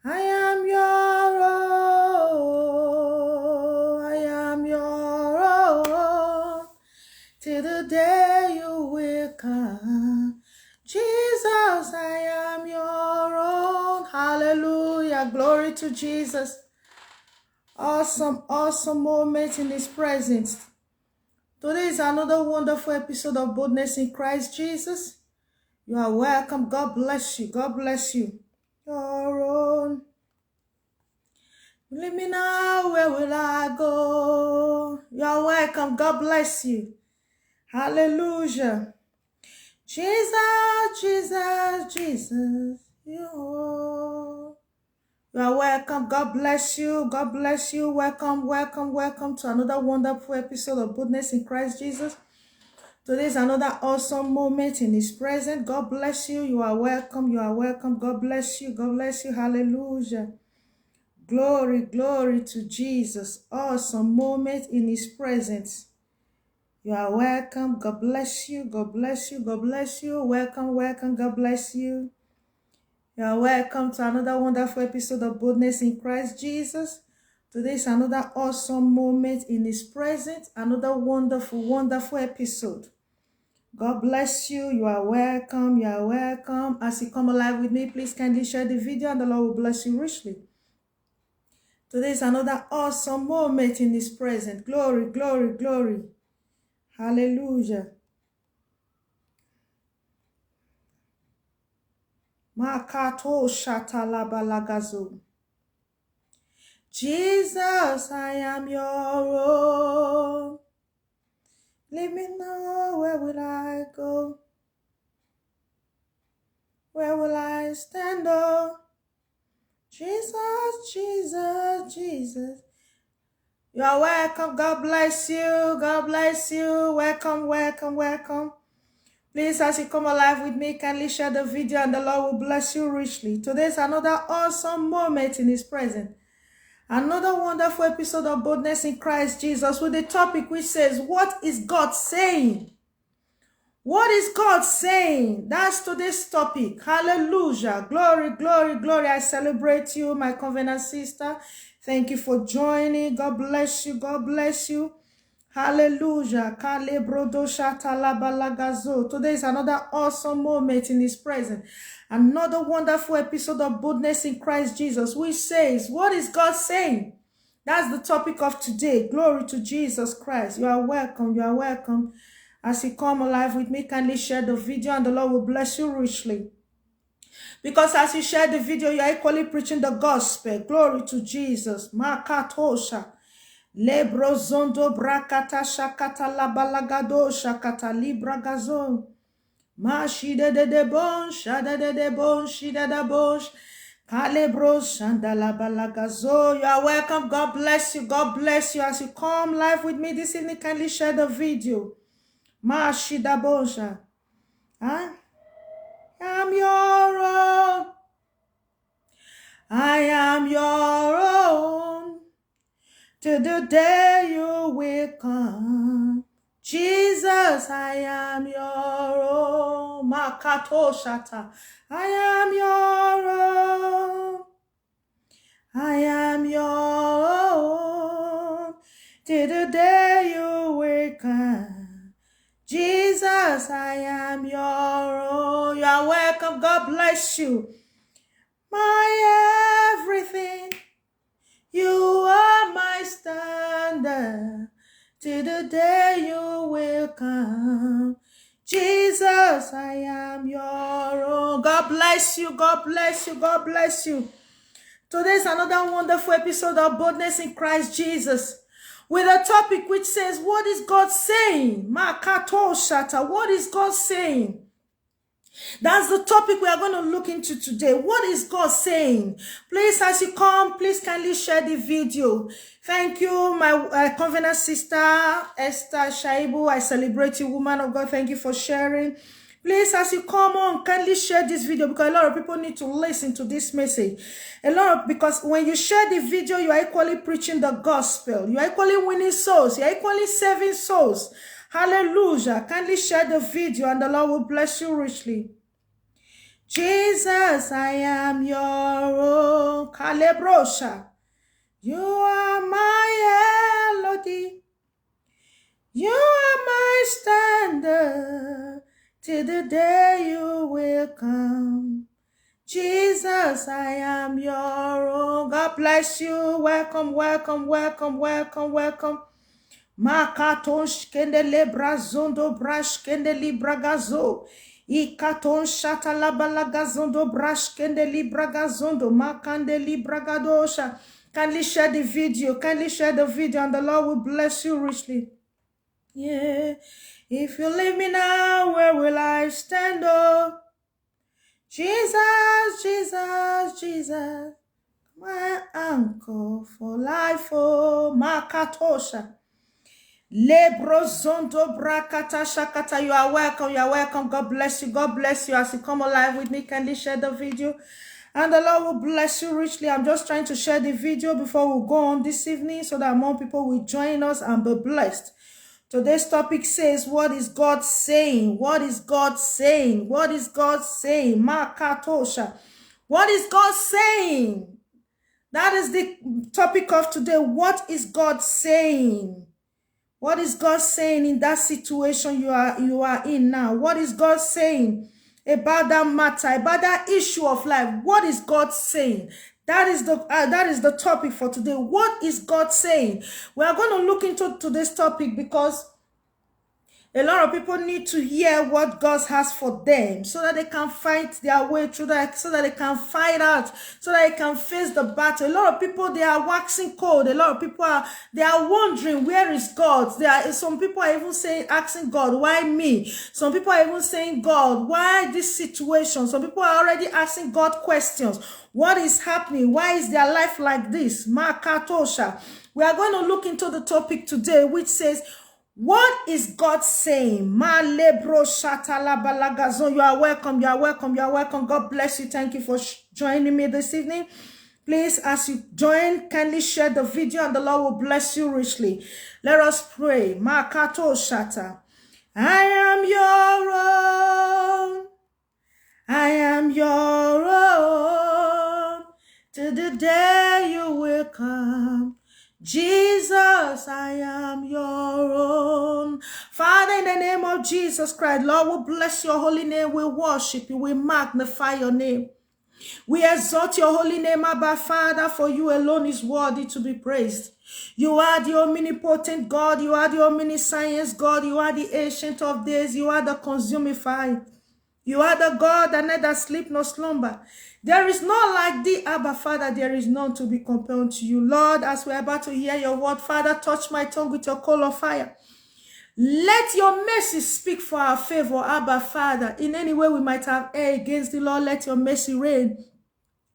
I am your own. I am your own. Till the day you will come. Jesus, I am your own. Hallelujah. Glory to Jesus. Awesome, awesome moment in His presence. Today is another wonderful episode of Boldness in Christ Jesus. You are welcome. God bless you. God bless you. Your own. Leave me now, where will I go? You are welcome. God bless you. Hallelujah. Jesus, Jesus, Jesus. You are welcome. God bless you. God bless you. Welcome, welcome, welcome to another wonderful episode of Boldness in Christ Jesus. Today is another awesome moment in His presence. God bless you. You are welcome. You are welcome. God bless you. God bless you. Hallelujah. Glory, glory to Jesus. Awesome moment in His presence. You are welcome. God bless you. God bless you. God bless you. Welcome, welcome. God bless you. You are welcome to another wonderful episode of Boldness in Christ Jesus. Today is another awesome moment in His presence. Another wonderful, wonderful episode. God bless you. You are welcome. You are welcome. As you come alive with me, please kindly share the video and the Lord will bless you richly. Today is another awesome moment in His presence. Glory, glory, glory. Hallelujah. Makato shatalabalagazo. Jesus, I am your own. Let me know, where will I go? Where will I stand? Oh, Jesus, Jesus, Jesus. You are welcome. God bless you. God bless you. Welcome, welcome, welcome. Please, as you come alive with me, kindly share the video and the Lord will bless you richly. Today is another awesome moment in His presence. Another wonderful episode of Boldness in Christ Jesus with the topic which says, what is God saying? What is God saying? That's today's topic. Hallelujah. Glory, glory, glory. I celebrate you, my covenant sister. Thank you for joining. God bless you. God bless you. Hallelujah. Today is another awesome moment in His presence. Another wonderful episode of Boldness in Christ Jesus, which says, what is God saying? That's the topic of today. Glory to Jesus Christ. You are welcome. You are welcome. As you come alive with me, kindly share the video and the Lord will bless you richly. Because as you share the video, you are equally preaching the gospel. Glory to Jesus. Makatosha. Lebrozondo brakata shakata labalagado shakata libragazon. Ma shide de bon, shada de bon, shida da bosh. Kalebro shandala balagazo. You are welcome. God bless you. God bless you. As you come live with me this evening, kindly share the video. Ma shida bosha. I am your own. I am your own. Till the day you will come. Jesus, I am your own. Makato shata. I am your own. I am your own. Till the day you will come. Jesus, I am your own. You are welcome. God bless you. My everything. You are my standard till the day you will come. Jesus, I am your own. God bless you. God bless you. God bless you. Today is another wonderful episode of Boldness in Christ Jesus with a topic which says, what is God saying? Makato shata. What is God saying? That's the topic we are going to look into today. What is God saying? Please, as you come, please kindly share the video. Thank you, my covenant sister, Esther Shaibu. I celebrate you, woman of God. Thank you for sharing. Please, as you come on, kindly share this video because a lot of people need to listen to this message. Because when you share the video, you are equally preaching the gospel. You are equally winning souls. You are equally saving souls. Hallelujah. Kindly share the video and the Lord will bless you richly. Jesus, I am your own. Malebrosha. You are my melody. You are my standard till the day you will come. Jesus, I am your own. God bless you. Welcome, welcome, welcome, welcome, welcome. Makaton shkende lebra zondo brashkende libra gazo. Ikaton shata la balaga zondo brashkende libra gazondo. Makande libra gadosha. Kindly share the video. Kindly share the video and the Lord will bless you richly. Yeah. If you leave me now, where will I stand? Oh, Jesus, Jesus, Jesus. My anchor for life. Oh, Makatosha. Lebrozondo brakata shakata. You are welcome. You are welcome. God bless you. God bless you. As you come alive with me, kindly share the video. And the Lord will bless you richly. I'm just trying to share the video before we go on this evening so that more people will join us and be blessed. Today's topic says, what is God saying? What is God saying? What is God saying? Makatosha. What is God saying? That is the topic of today. What is God saying? What is God saying in that situation you are in now? What is God saying about that matter, about that issue of life? What is God saying? That is the topic for today. What is God saying? We are going to look into today's topic because a lot of people need to hear what God has for them so that they can fight their way through that, so that they can fight out, so that they can face the battle. A lot of people, they are waxing cold. A lot of people they are wondering, where is God? Some people are even asking God, why me? Some people are even saying, God, why this situation? Some people are already asking God questions. What is happening? Why is their life like this? Makatosha. We are going to look into the topic today, which says, what is God saying? You are welcome. You are welcome. You are welcome. God bless you. Thank you for joining me this evening. Please, as you join, kindly share the video and the Lord will bless you richly. Let us pray. Makato Shata. I am your own. I am your own. Till the day you will come. Jesus, I am your own. Father, in the name of Jesus Christ, Lord, we bless your holy name. We worship you. We magnify your name. We exalt your holy name, Abba Father, for you alone is worthy to be praised. You are the omnipotent God. You are the omniscience God. You are the ancient of days. You are the consuming fire. You are the God that neither sleep nor slumber. There is none like thee, Abba Father. There is none to be compared to you. Lord, as we're about to hear your word, Father, touch my tongue with your coal of fire. Let your mercy speak for our favor, Abba Father. In any way we might have erred against the Lord, let your mercy reign.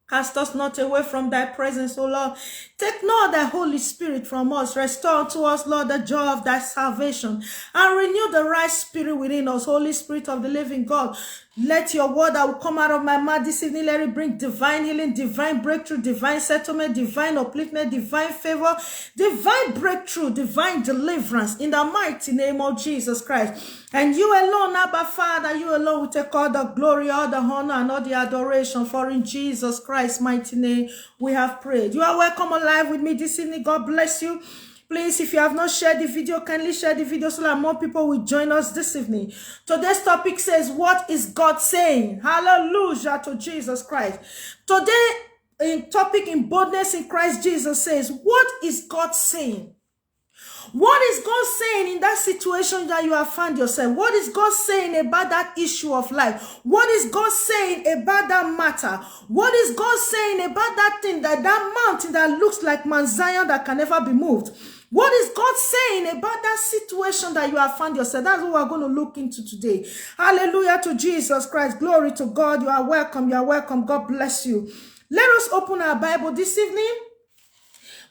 Cast us not away from thy presence, O Lord. Take not thy Holy Spirit from us. Restore to us, Lord, the joy of thy salvation. And renew the right spirit within us, Holy Spirit of the living God. Let your word that will come out of my mouth this evening, let it bring divine healing, divine breakthrough, divine settlement, divine upliftment, divine favor, divine breakthrough, divine deliverance in the mighty name of Jesus Christ. And you alone, Abba Father, you alone will take all the glory, all the honor, and all the adoration. For in Jesus Christ's mighty name we have prayed. You are welcome alive with me this evening. God bless you. Please, if you have not shared the video, kindly share the video so that more people will join us this evening. Today's topic says, what is God saying? Hallelujah to Jesus Christ. Today, topic in boldness in Christ Jesus says, what is God saying? What is God saying in that situation that you have found yourself? What is God saying about that issue of life? What is God saying about that matter? What is God saying about that thing, that mountain that looks like Mount Zion that can never be moved? What is God saying about that situation that you have found yourself? That's what we're going to look into today. Hallelujah to Jesus Christ. Glory to God. You are welcome. You are welcome. God bless you. Let us open our Bible this evening.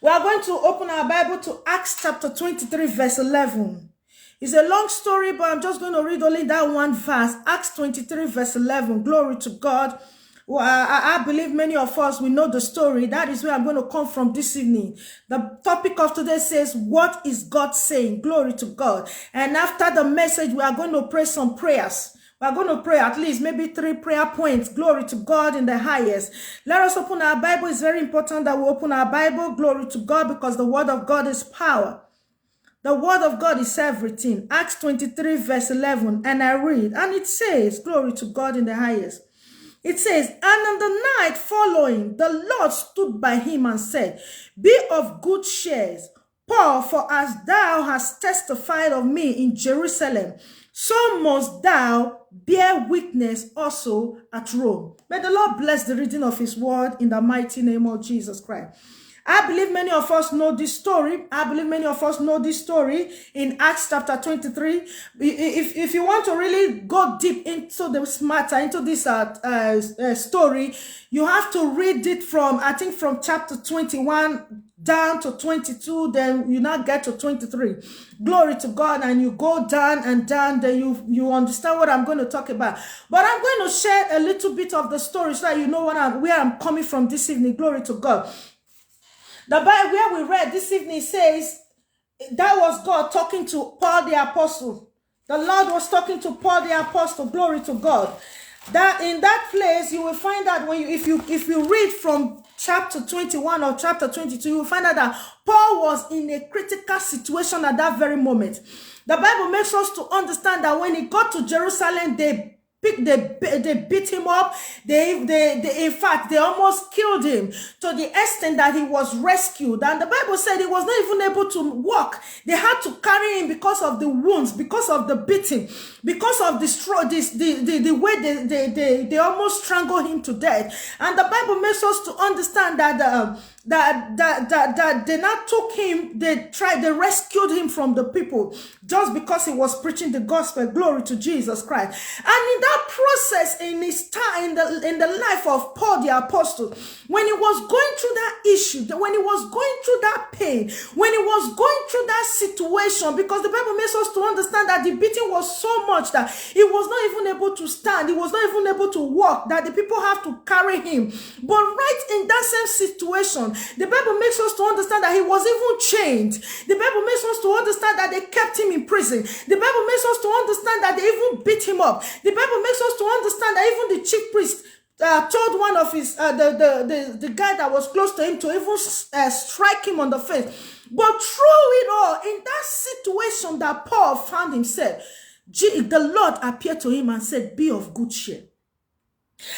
We are going to open our Bible to Acts chapter 23, verse 11. It's a long story, but I'm just going to read only that one verse. Acts 23, verse 11. Glory to God. Well, I believe many of us, we know the story. That is where I'm going to come from this evening. The topic of today says, what is God saying? Glory to God. And after the message, we are going to pray some prayers. We're going to pray at least maybe 3 prayer points. Glory to God in the highest. Let us open our Bible. It's very important that we open our Bible. Glory to God, because the word of God is power. The word of God is everything. Acts 23 verse 11. And I read, and it says, glory to God in the highest. It says, and on the night following, the Lord stood by him and said, be of good cheer, Paul, for as thou hast testified of me in Jerusalem, so must thou bear witness also at Rome. May the Lord bless the reading of his word in the mighty name of Jesus Christ. I believe many of us know this story. In Acts chapter 23. If you want to really go deep into this matter, into this story, you have to read it from, I think, from chapter 21 down to 22, then you now get to 23. Glory to God, and you go down and down, then you understand what I'm going to talk about. But I'm going to share a little bit of the story so that you know where I'm coming from this evening. Glory to God. The Bible where we read this evening says that was God talking to Paul the apostle. The Lord was talking to Paul the apostle. Glory to God. That in that place you will find that when if you read from chapter 21 or chapter 22, you will find out that Paul was in a critical situation at that very moment. The Bible makes us to understand that when he got to Jerusalem, they beat him up. In fact, they almost killed him to the extent that he was rescued. And the Bible said he was not even able to walk. They had to carry him because of the wounds, because of the beating, because of the way they almost strangled him to death. And the Bible makes us to understand that that they not took him, they rescued him from the people just because he was preaching the gospel. Glory to Jesus Christ. And in that process, in his time, in the life of Paul the apostle, when he was going through that issue, when he was going through that pain, when he was going through that situation, because the Bible makes us to understand that the beating was so much that he was not even able to stand, he was not even able to walk, that the people have to carry him. But right in that same situation, the Bible makes us to understand that he was even chained. The Bible makes us to understand that they kept him in prison. The Bible makes us to understand that they even beat him up. The Bible makes us to understand that even the chief priest told one of his the guy that was close to him to even strike him on the face. But through it all, in that situation that Paul found himself, the Lord appeared to him and said, be of good cheer.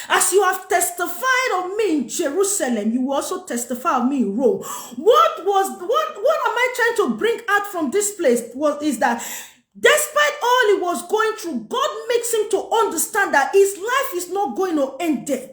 As you have testified of me in Jerusalem, you will also testify of me in Rome. What am I trying to bring out from this place is that despite all he was going through, God makes him to understand that his life is not going to end there.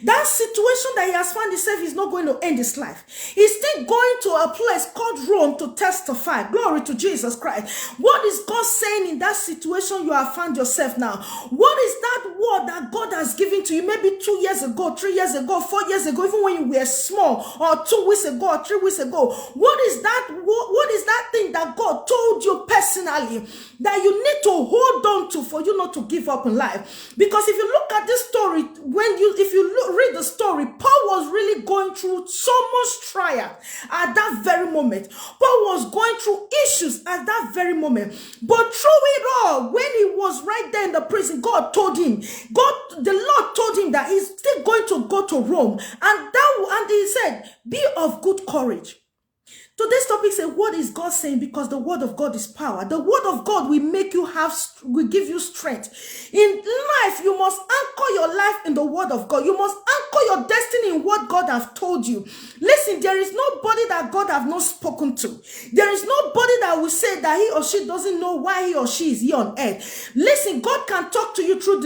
That situation that he has found himself is not going to end his life. He's still going to a place called Rome to testify. Glory to Jesus Christ. What is God saying in that situation you have found yourself now? What is that word that God has given to you maybe 2 years ago, 3 years ago, 4 years ago, even when you were small, or 2 weeks ago, or 3 weeks ago? What is that thing that God told you personally that you need to hold on to for you not to give up in life? Because if you look at this story, read the story, Paul was really going through so much trial at that very moment. Paul was going through issues at that very moment. But through it all, when he was right there in the prison, the Lord told him that he's still going to go to Rome. And he said, be of good courage. Today's topic says, what is God saying? Because the word of God is power. The word of God will will give you strength. In life, you must anchor your life in the word of God. You must anchor your destiny in what God has told you. Listen, there is nobody that God have not spoken to. There is nobody that will say that he or she doesn't know why he or she is here on earth. Listen, God can talk to you through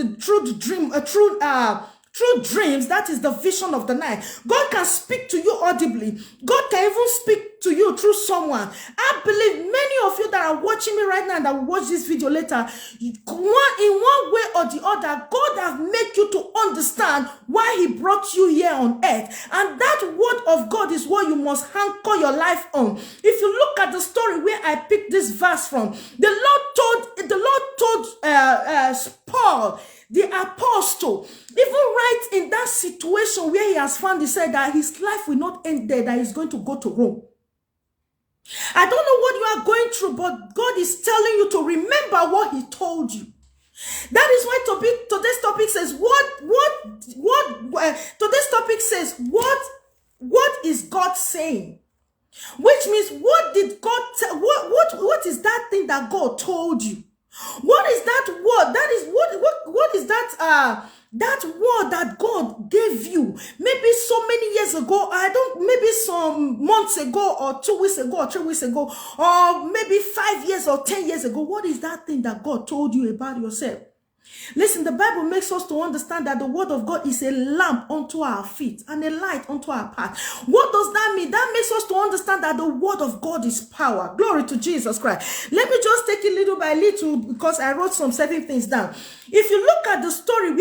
dreams. That is the vision of the night. God can speak to you audibly. God can even speak to you through someone. I believe many of you that are watching me right now and that will watch this video later, in one way or the other, God has made you to understand why he brought you here on earth. And that word of God is what you must anchor your life on. If you look at the story where I picked this verse from, the Lord told Paul, the apostle, even right in that situation where he has found, he said that his life will not end there, that he's going to go to Rome. I don't know what you are going through, but God is telling you to remember what he told you. That is why today's topic says today's topic says what is God saying? Which means, what did God tell? What is that thing that God told you? What is that word? That is what is that that word that God gave you maybe so many years ago, maybe some months ago, or 2 weeks ago, or 3 weeks ago, or maybe 5 years or 10 years ago. What is that thing that God told you about yourself? Listen, the Bible makes us to understand that the word of God is a lamp unto our feet and a light unto our path. What does that mean? That makes us to understand that the word of God is power. Glory to Jesus Christ. Let me just take it little by little, because I wrote some certain things down. If you look at the story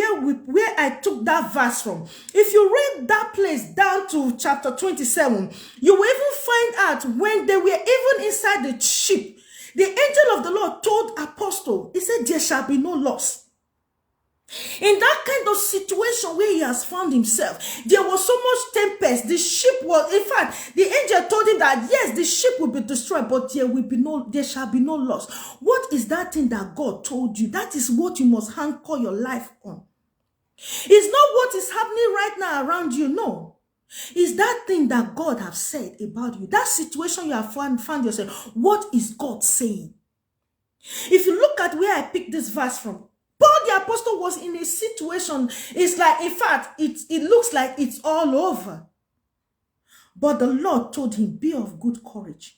where I took that verse from, if you read that place down to chapter 27, you will even find out when they were even inside the ship, the angel of the Lord told Apostle, he said, there shall be no loss. In that kind of situation where he has found himself, there was so much tempest. The ship was, in fact, the angel told him that yes, the ship will be destroyed, but there shall be no loss. What is that thing that God told you? That is what you must anchor your life on. It's not what is happening right now around you, no. It's that thing that God has said about you. That situation you have found yourself. What is God saying? If you look at where I picked this verse from, Paul the apostle was in a situation, it's like, in fact, it looks like it's all over. But the Lord told him, be of good courage.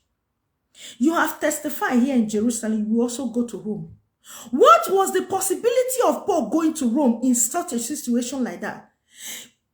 You have testified here in Jerusalem, you will also go to Rome. What was the possibility of Paul going to Rome in such a situation like that?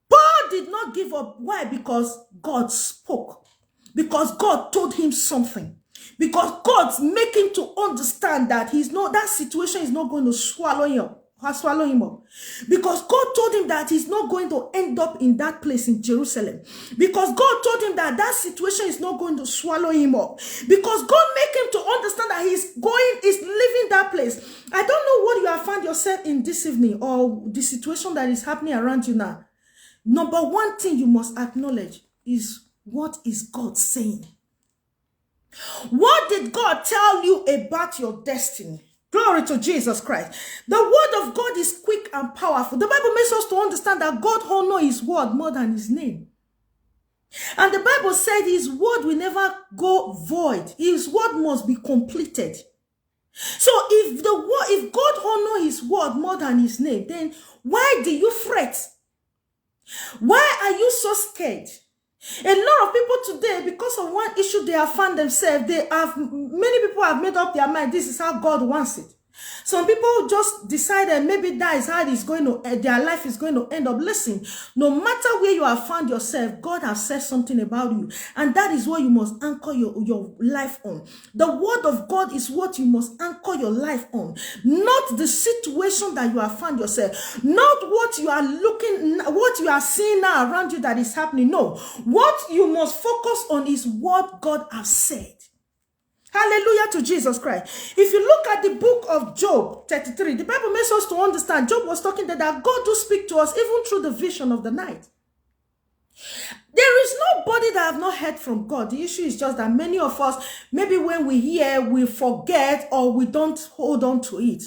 Paul did not give up. Why? Because God spoke. Because God told him something. Because God's making him to understand that that situation is not going to swallow him up. Because God told him that he's not going to end up in that place in Jerusalem. Because God told him that that situation is not going to swallow him up. Because God made him to understand that he's leaving that place. I don't know what you have found yourself in this evening, or the situation that is happening around you now. Number one thing you must acknowledge is, what is God saying? What did God tell you about your destiny? Glory to Jesus Christ. The word of God is quick and powerful. The Bible makes us to understand that God honors his word more than his name. And the Bible said his word will never go void. His word must be completed. So if God honors his word more than his name, then why do you fret? Why are you so scared? A lot of people today, because of one issue they have found themselves, many people have made up their mind, this is how God wants it. Some people just decided maybe that is how their life is going to end up. Listen, no matter where you have found yourself, God has said something about you. And that is what you must anchor your life on. The word of God is what you must anchor your life on. Not the situation that you have found yourself. Not what you are seeing now around you that is happening. No. What you must focus on is what God has said. Hallelujah to Jesus Christ. If you look at the book of Job 33, the Bible makes us to understand Job was talking that God do speak to us even through the vision of the night. There is nobody that have not heard from God. The issue is just that many of us, maybe when we hear, we forget or we don't hold on to it.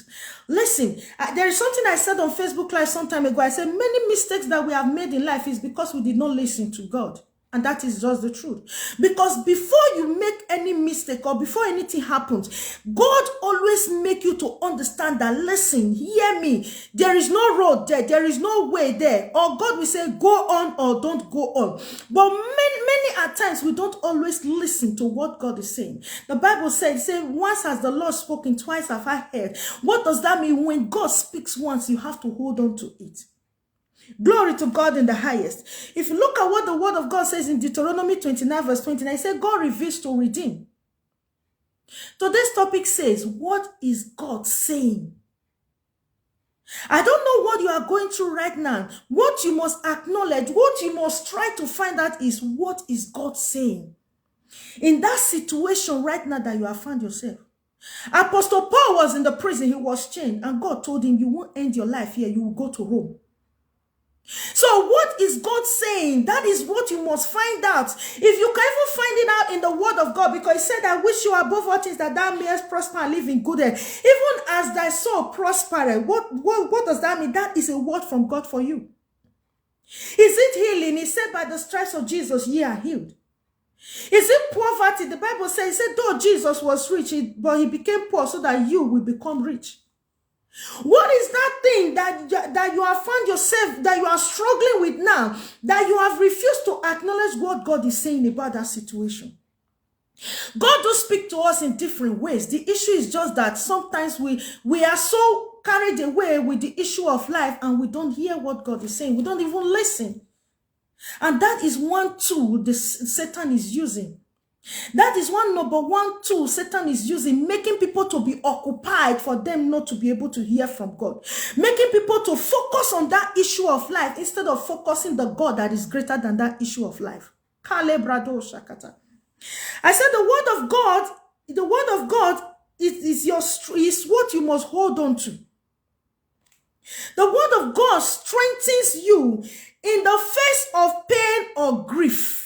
Listen, there is something I said on Facebook Live some time ago. I said many mistakes that we have made in life is because we did not listen to God. And that is just the truth. Because before you make any mistake or before anything happens, God always make you to understand that, listen, hear me. There is no road there. There is no way there. Or God will say, go on or don't go on. But many at times, we don't always listen to what God is saying. The Bible says, once has the Lord spoken, twice have I heard. What does that mean? When God speaks once, you have to hold on to it. Glory to God in the highest. If you look at what the word of God says in Deuteronomy 29 verse 29, it says God reveals to redeem. Today's topic says, what is God saying? I don't know what you are going through right now. What you must acknowledge, what you must try to find out is, what is God saying? In that situation right now that you have found yourself. Apostle Paul was in the prison, he was chained, and God told him, you won't end your life here, you will go to Rome. So what is God saying? That is what you must find out. If you can even find it out in the word of God, because he said, I wish you above all things that thou mayest prosper and live in good health, even as thy soul prospereth. What does that mean? That is a word from God for you. Is it healing? He said, by the stripes of Jesus, ye are healed. Is it poverty? The Bible says, it said, though Jesus was rich, but he became poor so that you will become rich. What is that thing that you have found yourself, that you are struggling with now, that you have refused to acknowledge what God is saying about that situation? God does speak to us in different ways. The issue is just that sometimes we are so carried away with the issue of life and we don't hear what God is saying. We don't even listen. And that is one tool Satan is using. That is number one tool Satan is using, making people to be occupied for them not to be able to hear from God. Making people to focus on that issue of life instead of focusing the God that is greater than that issue of life. I said the word of God is what you must hold on to. The word of God strengthens you in the face of pain or grief.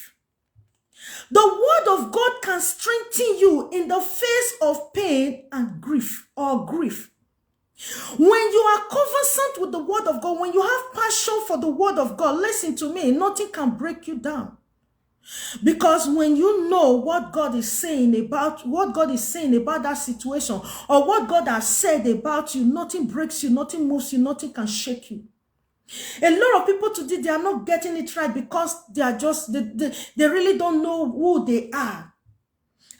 The word of God can strengthen you in the face of pain and grief or grief. When you are conversant with the word of God, when you have passion for the word of God, listen to me, nothing can break you down. Because when you know what God is saying about that situation, or what God has said about you, nothing breaks you, nothing moves you, nothing can shake you. A lot of people today, they are not getting it right because they are just, they really don't know who they are.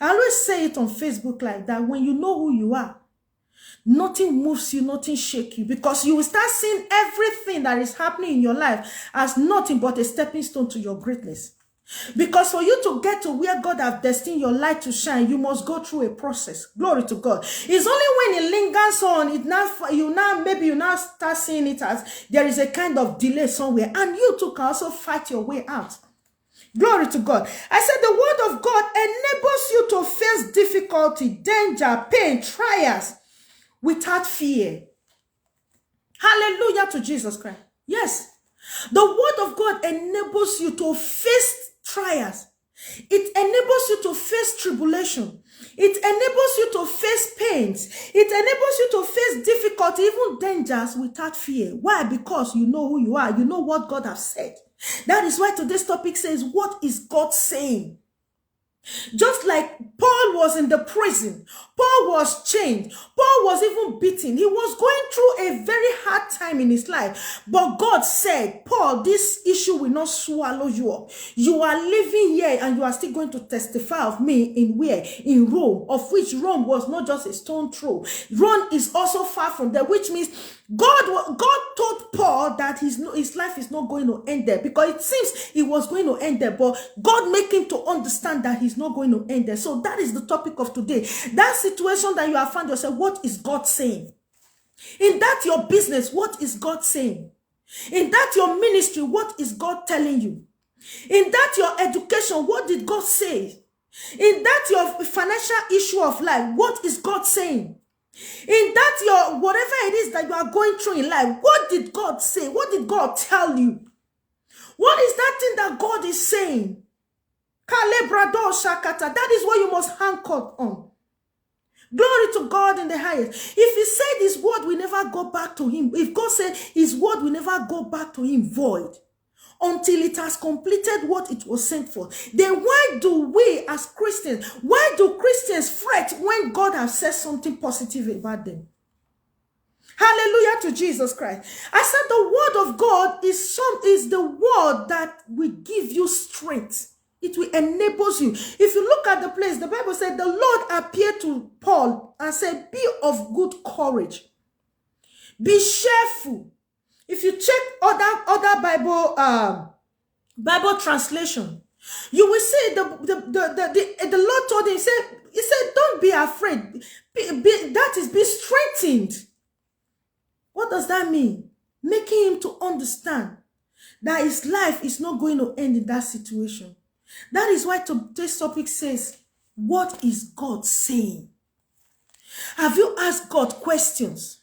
I always say it on Facebook like that. When you know who you are, nothing moves you, nothing shakes you, because you will start seeing everything that is happening in your life as nothing but a stepping stone to your greatness. Because for you to get to where God has destined your light to shine, you must go through a process. Glory to God. It's only when it lingers on, maybe you now start seeing it as there is a kind of delay somewhere, and you too can also fight your way out. Glory to God. I said the word of God enables you to face difficulty, danger, pain, trials without fear. Hallelujah to Jesus Christ. Yes. The word of God enables you to face trials. It enables you to face tribulation. It enables you to face pains. It enables you to face difficulty, even dangers, without fear. Why? Because you know who you are. You know what God has said. That is why today's topic says, what is God saying? Just like Paul was in the prison, Paul was chained, Paul was even beaten. He was going through a very hard time in his life. But God said, Paul, this issue will not swallow you up. You are living here and you are still going to testify of me in where? In Rome, of which Rome was not just a stone throw. Rome is also far from there, which means God told Paul that his life is not going to end there, because it seems it was going to end there, but God made him to understand that he's not going to end there. So that is the topic of today. That situation that you have found yourself, what is God saying? In that your business, what is God saying? In that your ministry, what is God telling you? In that your education, what did God say? In that your financial issue of life, what is God saying? In that your whatever it is that you are going through in life, what did God say? What did God tell you? What is that thing that God is saying? That is what you must anchor on. Glory to God in the highest. If he said his word will never go back to him, if God said his word will never go back to him void until it has completed what it was sent for, then why do we as Christians, why do Christians fret when God has said something positive about them? Hallelujah to Jesus Christ. I said the word of God is the word that will give you strength. It will enable you. If you look at the place, the Bible said the Lord appeared to Paul and said, be of good courage. Be cheerful. If you check other Bible translation, you will see the Lord told him, he said, don't be afraid. That is, be strengthened. What does that mean? Making him to understand that his life is not going to end in that situation. That is why today's topic says, what is God saying? Have you asked God questions?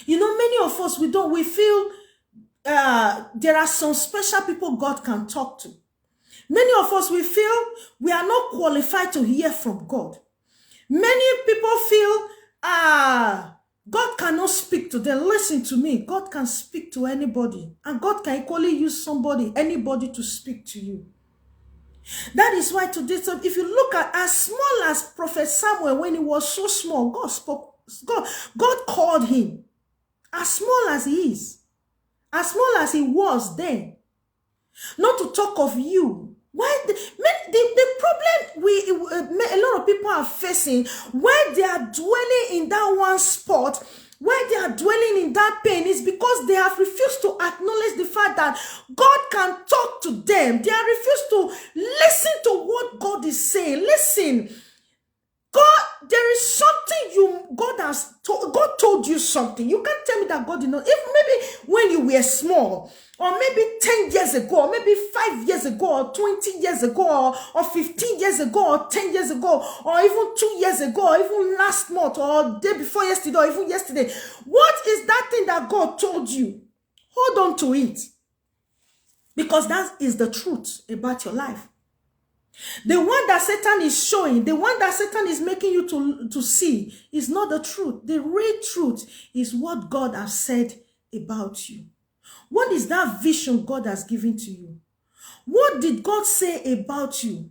You know, many of us, we feel there are some special people God can talk to. Many of us, we feel we are not qualified to hear from God. Many people feel, God cannot speak to them. Listen to me. God can speak to anybody. And God can equally use anybody to speak to you. That is why today, so if you look at as small as Prophet Samuel, when he was so small, God spoke. God called him. As small as he is. As small as he was then. Not to talk of you. Why the problem a lot of people are facing, why they are dwelling in that one spot, why they are dwelling in that pain, is because they have refused to acknowledge the fact that God can talk to them. They have refused to listen to what God is saying. Listen, God, there is something God told you something. You can't tell me that God did not. If maybe when you were small, or maybe 10 years ago, or maybe 5 years ago, or 20 years ago, or 15 years ago, or 10 years ago, or even 2 years ago, or even last month, or day before yesterday, or even yesterday. What is that thing that God told you? Hold on to it. Because that is the truth about your life. The one that Satan is showing, the one that Satan is making you to see, is not the truth. The real truth is what God has said about you. What is that vision God has given to you? What did God say about you?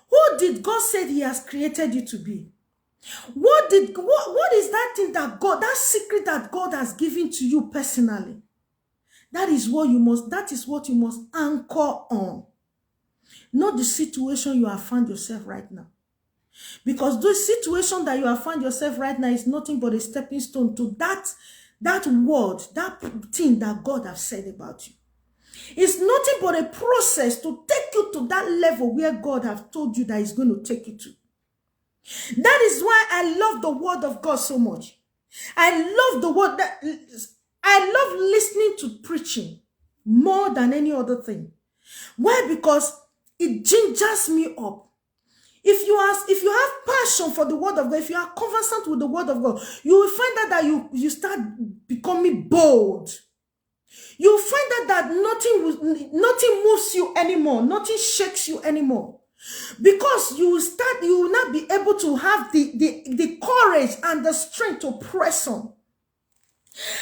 Who did God say he has created you to be? What is that thing that that secret that God has given to you personally? That is what you must anchor on. Not the situation you have found yourself right now. Because the situation that you have found yourself right now is nothing but a stepping stone to that word, that thing that God has said about you. It's nothing but a process to take you to that level where God has told you that he's going to take you to. That is why I love the word of God so much. I love listening to preaching more than any other thing. Why? Because it gingers me up. If you have passion for the word of God, if you are conversant with the word of God, you will find that you start becoming bold. You will find that nothing moves you anymore, nothing shakes you anymore. Because you will not be able to have the courage and the strength to press on.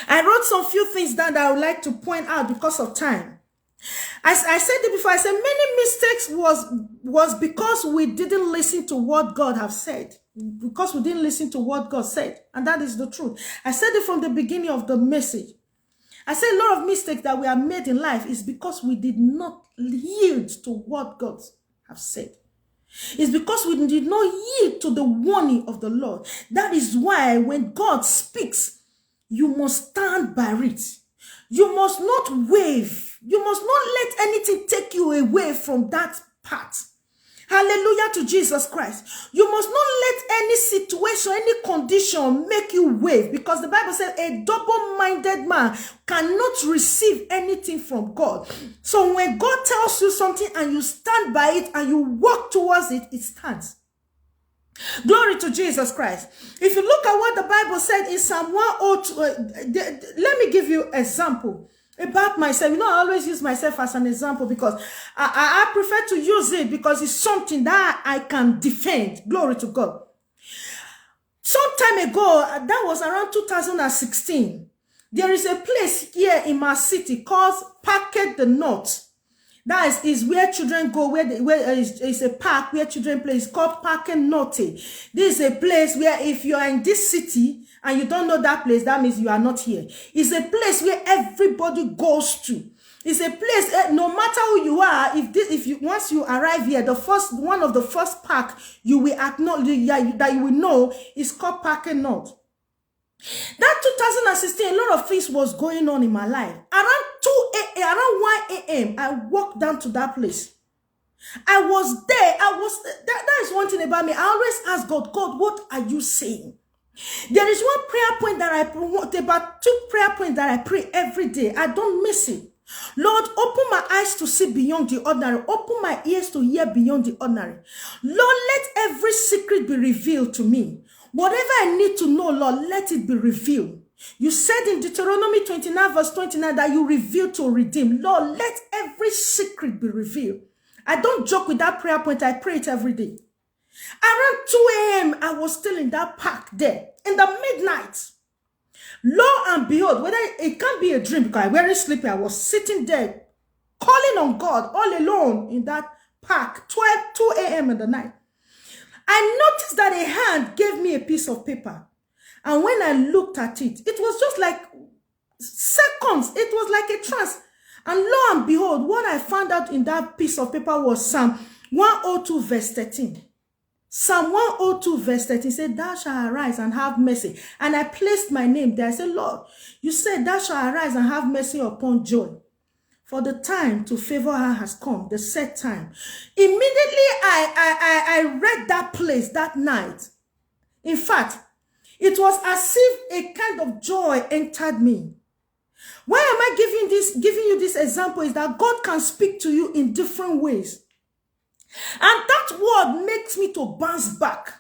I wrote some few things down that I would like to point out because of time. As I said it before, I said many mistakes was because we didn't listen to what God have said. Because we didn't listen to what God said. And that is the truth. I said it from the beginning of the message. I said a lot of mistakes that we have made in life is because we did not yield to what God have said. It's because we did not yield to the warning of the Lord. That is why when God speaks, you must stand by it. You must not wave. You must not let anything take you away from that path. Hallelujah to Jesus Christ. You must not let any situation, any condition make you wave, because the Bible says a double-minded man cannot receive anything from God. So when God tells you something and you stand by it and you walk towards it, it stands. Glory to Jesus Christ. If you look at what the Bible said in Psalm 102, let me give you an example about myself. You know, I always use myself as an example because I prefer to use it because it's something that I can defend. Glory to God. Some time ago, that was around 2016, there is a place here in my city called Parket the North. That is where children go, where is a park where children play. It's called Parket North. This is a place where if you are in this city and you don't know that place, that means you are not here. It's a place where everybody goes to. It's a place, no matter who you are, once you arrive here, one of the first park you will acknowledge that you will know is called Parket North. That 2016, a lot of things was going on in my life. Around 1 a.m., I walked down to that place. I was there. That is one thing about me. I always ask God, what are you saying? There is one prayer point that I promote, about 2 prayer points that I pray every day. I don't miss it. Lord, open my eyes to see beyond the ordinary. Open my ears to hear beyond the ordinary. Lord, let every secret be revealed to me. Whatever I need to know, Lord, let it be revealed. You said in Deuteronomy 29 verse 29 that you reveal to redeem. Lord, let every secret be revealed. I don't joke with that prayer point. I pray it every day. Around 2 a.m., I was still in that park there in the midnight. Lo and behold, whether it can't be a dream because I wasn't sleeping, I was sitting there calling on God all alone in that park, 2 a.m. in the night. I noticed that a hand gave me a piece of paper. And when I looked at it, it was just like seconds. It was like a trance. And lo and behold, what I found out in that piece of paper was Psalm 102 verse 13. Psalm 102 verse 13 said, thou shalt arise and have mercy. And I placed my name there. I said, Lord, you said thou shalt arise and have mercy upon Joy. For the time to favor her has come, the set time. Immediately I read that place that night. In fact, it was as if a kind of joy entered me. Why am I giving you this example is that God can speak to you in different ways. And that word makes me to bounce back.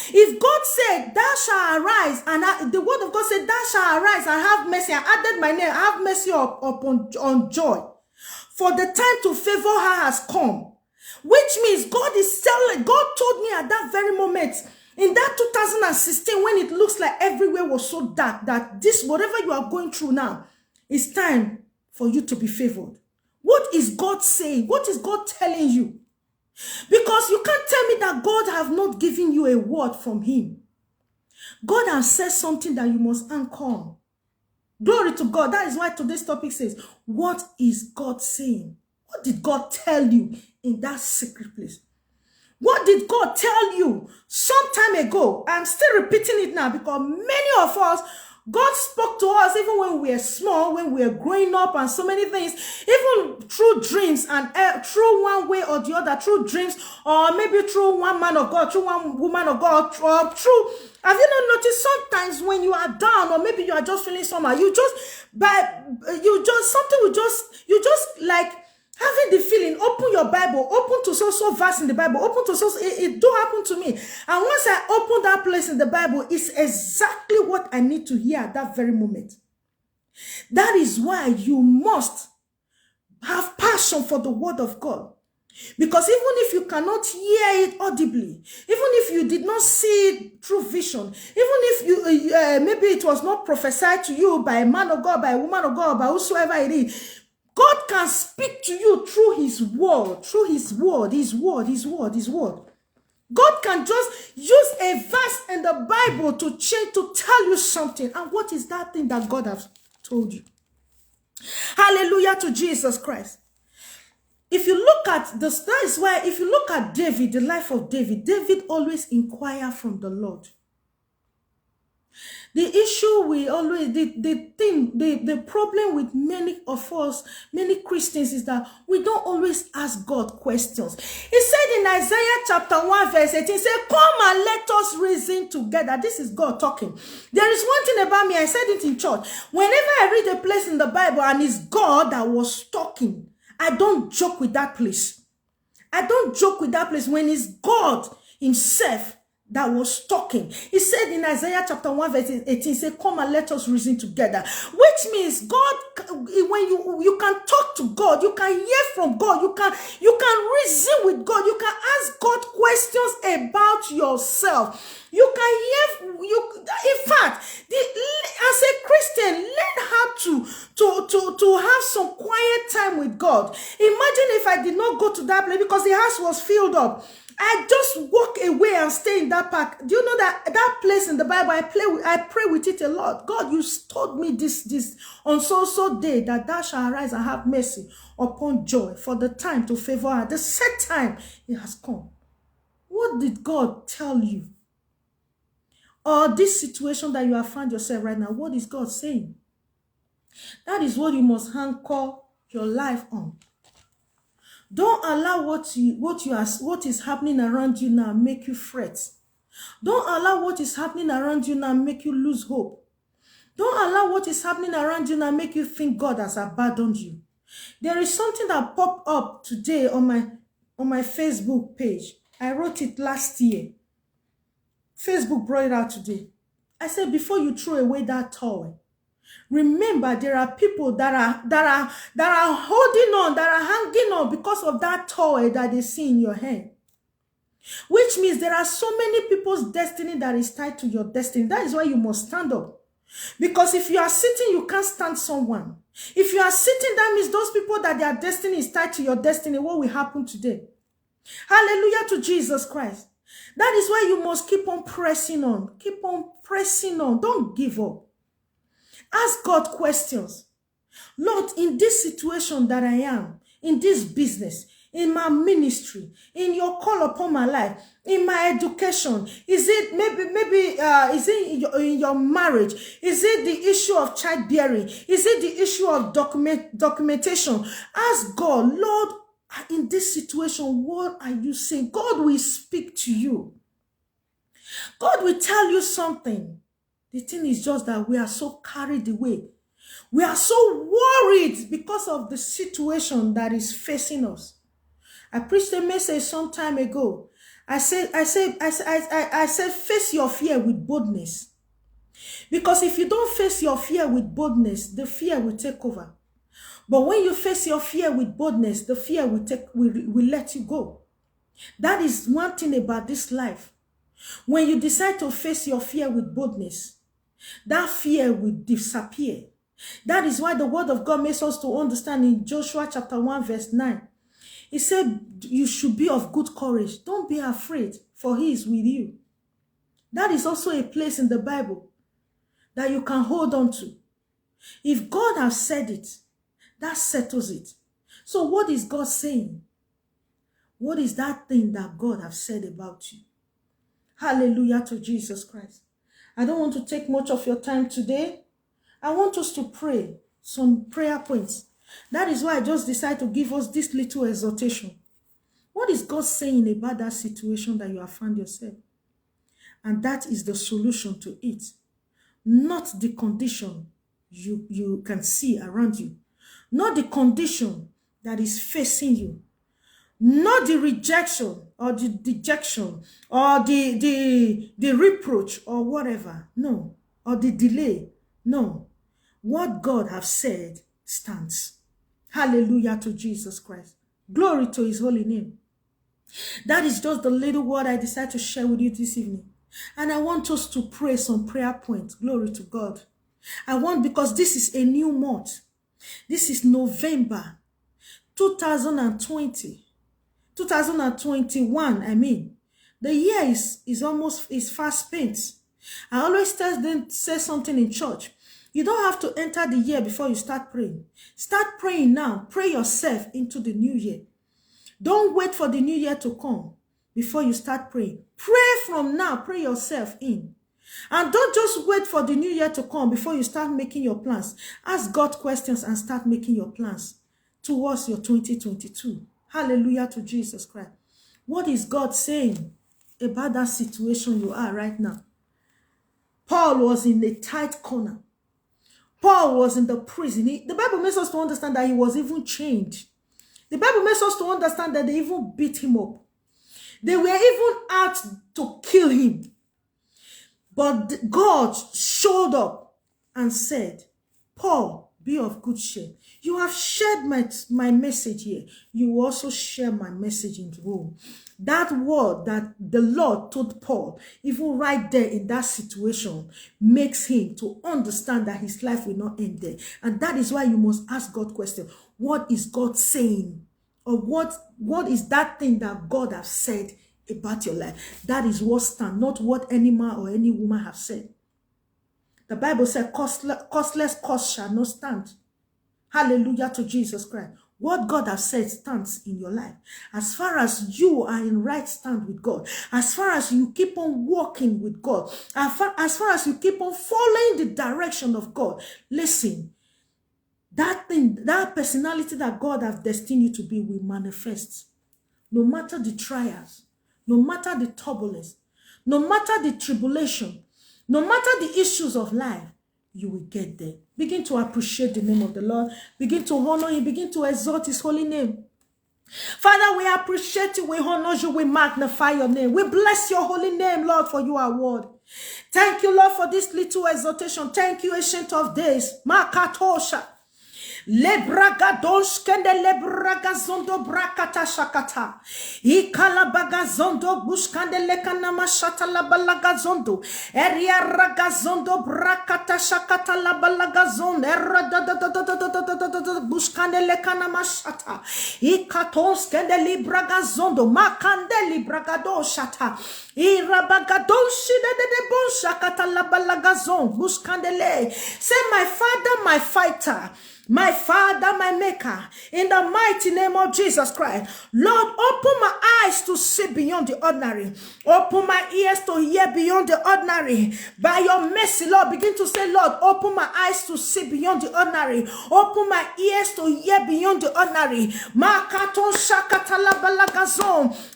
If God said, thou shalt arise, and the word of God said, thou shalt arise and have mercy, I added my name, have mercy on Joy. For the time to favor her has come. Which means God told me at that very moment, in that 2016, when it looks like everywhere was so dark, that this, whatever you are going through now, it's time for you to be favored. What is God saying? What is God telling you? Because you can't tell me that God have not given you a word from him. God has said something that you must anchor on. Glory to God. That is why today's topic says, what is God saying? What did God tell you in that secret place? What did God tell you some time ago? I'm still repeating it now because many of us, God spoke to us even when we were small, when we were growing up and so many things, even through dreams and through one way or the other, through dreams or maybe through one man of God, through one woman of God, or through, have you not noticed sometimes when you are down or maybe you are just feeling somehow, you just like having the feeling, open your Bible, open to so verse in the Bible, open to it do happen to me. And once I open that place in the Bible, it's exactly what I need to hear at that very moment. That is why you must have passion for the word of God. Because even if you cannot hear it audibly, even if you did not see it through vision, even if you maybe it was not prophesied to you by a man of God, by a woman of God, by whosoever it is, God can speak to you through his word, his word. God can just use a verse in the Bible to tell you something. And what is that thing that God has told you? Hallelujah to Jesus Christ. If you look at the, that is why if you look at David, the life of David, David always inquired from the Lord. The issue we always, the problem with many of us, many Christians, is that we don't always ask God questions. He said in Isaiah chapter 1 verse 18, he said, come and let us reason together. This is God talking. There is one thing about me, I said it in church. Whenever I read a place in the Bible and it's God that was talking, I don't joke with that place. I don't joke with that place when it's God himself that was talking. He said in Isaiah chapter 1 verse 18, he said, come and let us reason together. Which means God, when you can talk to God, you can hear from God, you can reason with God, you can ask God questions about yourself. You can hear, in fact, as a Christian, learn how to have some quiet time with God. Imagine if I did not go to that place because the house was filled up. I just walk away and stay in that park. Do you know that place in the Bible, I pray with it a lot. God, you told me this on so day that thou shalt arise and have mercy upon Joy, for the time to favor her. The set time, it has come. What did God tell you? Or this situation that you have found yourself right now, what is God saying? That is what you must anchor your life on. Don't allow what is happening around you now make you fret. Don't allow what is happening around you now make you lose hope. Don't allow what is happening around you now make you think God has abandoned you. There is something that popped up today on my Facebook page. I wrote it last year. Facebook brought it out today. I said, before you throw away that toy, remember there are people that are holding on, that are hanging on because of that toy that they see in your hand. Which means there are so many people's destiny that is tied to your destiny. That is why you must stand up. Because if you are sitting, you can't stand someone. If you are sitting, that means those people that their destiny is tied to your destiny. What will happen today? Hallelujah to Jesus Christ. That is why you must keep on pressing on. Keep on pressing on. Don't give up. Ask God questions. Lord, in this situation that I am, in this business, in my ministry, in your call upon my life, in my education, is it maybe is it in your marriage? Is it the issue of childbearing? Is it the issue of documentation? Ask God, Lord, in this situation, what are you saying? God will speak to you. God will tell you something. The thing is just that we are so carried away. We are so worried because of the situation that is facing us. I preached a message some time ago. I said, face your fear with boldness. Because if you don't face your fear with boldness, the fear will take over. But when you face your fear with boldness, the fear will let you go. That is one thing about this life. When you decide to face your fear with boldness, that fear will disappear. That is why the word of God makes us to understand in Joshua chapter 1 verse 9. He said, you should be of good courage. Don't be afraid, for he is with you. That is also a place in the Bible that you can hold on to. If God has said it, that settles it. So what is God saying? What is that thing that God has said about you? Hallelujah to Jesus Christ. I don't want to take much of your time today. I want us to pray some prayer points. That is why I just decided to give us this little exhortation. What is God saying about that situation that you have found yourself? And that is the solution to it. Not the condition you can see around you. Not the condition that is facing you. Not the rejection or the dejection or the reproach or whatever. No. Or the delay. No. What God has said stands. Hallelujah to Jesus Christ. Glory to his holy name. That is just the little word I decided to share with you this evening. And I want us to pray some prayer points. Glory to God. Because this is a new month. This is November 2020. 2021, I mean. The year is fast spent. I always say something in church. You don't have to enter the year before you start praying. Start praying now. Pray yourself into the new year. Don't wait for the new year to come before you start praying. Pray from now. Pray yourself in. And don't just wait for the new year to come before you start making your plans. Ask God questions and start making your plans towards your 2022. Hallelujah to Jesus Christ. What is God saying about that situation you are right now? Paul was in a tight corner. Paul was in the prison. The Bible makes us to understand that he was even chained. The Bible makes us to understand that they even beat him up. They were even out to kill him. But God showed up and said, Paul, be of good cheer. You have shared my message here. You will also share my message in Rome. That word that the Lord told Paul, even right there in that situation, makes him to understand that his life will not end there. And that is why you must ask God questions. What is God saying? Or what is that thing that God has said about your life? That is what stands, not what any man or any woman have said. The Bible said, costless cost shall not stand. Hallelujah to Jesus Christ. What God has said stands in your life. As far as you are in right stand with God, as far as you keep on walking with God, as far as you keep on following the direction of God, listen, that thing, that personality that God has destined you to be will manifest. No matter the trials, no matter the turbulence, no matter the tribulation, no matter the issues of life, you will get there. Begin to appreciate the name of the Lord. Begin to honor him. Begin to exalt his holy name. Father, we appreciate you. We honor you. We magnify your name. We bless your holy name, Lord, for you are worthy. Thank you, Lord, for this little exhortation. Thank you, Ancient of Days. Makatosha. Lebragadosh kende lebragazondo brakata shakata. Ikalabagazondo bushkande lekana mashata labalagazondo. Eria ragazondo brakata shakata labalagazondo. Bushkande lekana mashata. Ikatos kende libragazondo. Makande libragadoshata. Irabagadoshi de bonshakata labalagazon. Bushkandele. Say, my Father, my fighter. My Father, my Maker, in the mighty name of Jesus Christ, Lord, open my eyes to see beyond the ordinary. Open my ears to hear beyond the ordinary. By your mercy, Lord, begin to say, Lord, open my eyes to see beyond the ordinary. Open my ears to hear beyond the ordinary.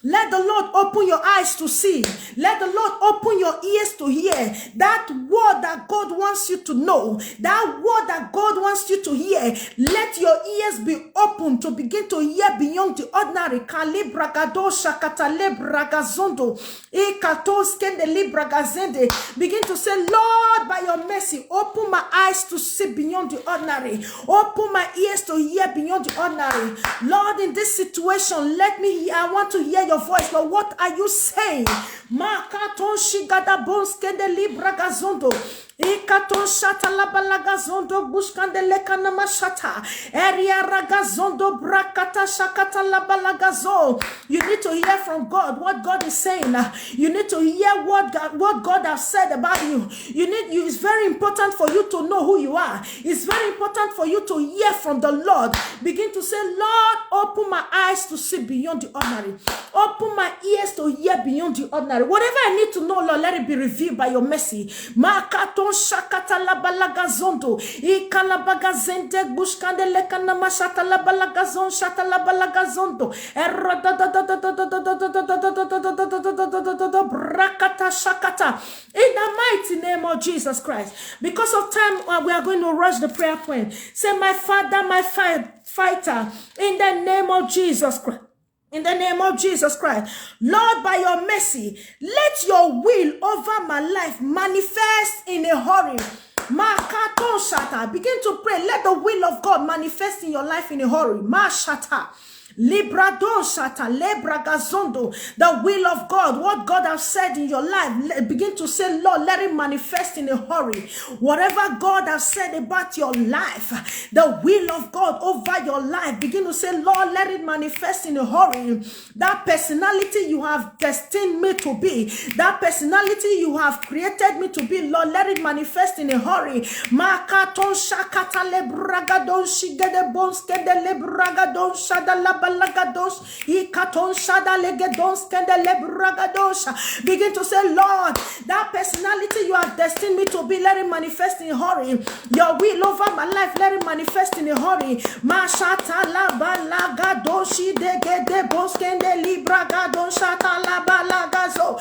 Let the Lord open your eyes to see. Let the Lord open your ears to hear. That word that God wants you to know. That word that God wants you to hear. Let your ears be open to begin to hear beyond the ordinary. Begin to say, Lord, by your mercy, open my eyes to see beyond the ordinary. Open my ears to hear beyond the ordinary. Lord, in this situation, let me hear. I want to hear your voice. Lord, what are you saying? Ikaton shata la balagazondo bushkande lekana mashata eria ragazondo brakata shakata la balagazo. You need to hear from God what God is saying. You need to hear what God has said about you. It's very important for you to know who you are. It's very important for you to hear from the Lord. Begin to say, Lord, open my eyes to see beyond the ordinary. Open my ears to hear beyond the ordinary. Whatever I need to know, Lord, let it be revealed by your mercy. Makaton shakata la balagazondo. Ikalabagazende bushkande lekana mashata la balagazon shata la balagazondo. Brakata shakata. In the mighty name of Jesus Christ. Because of time, we are going to rush the prayer point. Say, my Father, my fighter, in the name of Jesus Christ. In the name of Jesus Christ, Lord, by your mercy, let your will over my life manifest in a hurry. Begin to pray. Let the will of God manifest in your life in a hurry. Libradon shata lebragazondo. The will of God, what God has said in your life, begin to say, Lord, let it manifest in a hurry. Whatever God has said about your life, the will of God over your life, begin to say, Lord, let it manifest in a hurry. That personality you have destined me to be, that personality you have created me to be, Lord, let it manifest in a hurry. Makaton shakata lebragadon shigede bonskede lebragadon shadala balagados ikaton shada legedons kende lebragados. Begin to say, Lord, that personality you have destined me to be, let it manifest in a hurry. Your will over my life, let it manifest in a hurry. Mashata la balagadoshi degede boskende libragadon shata la balagazo.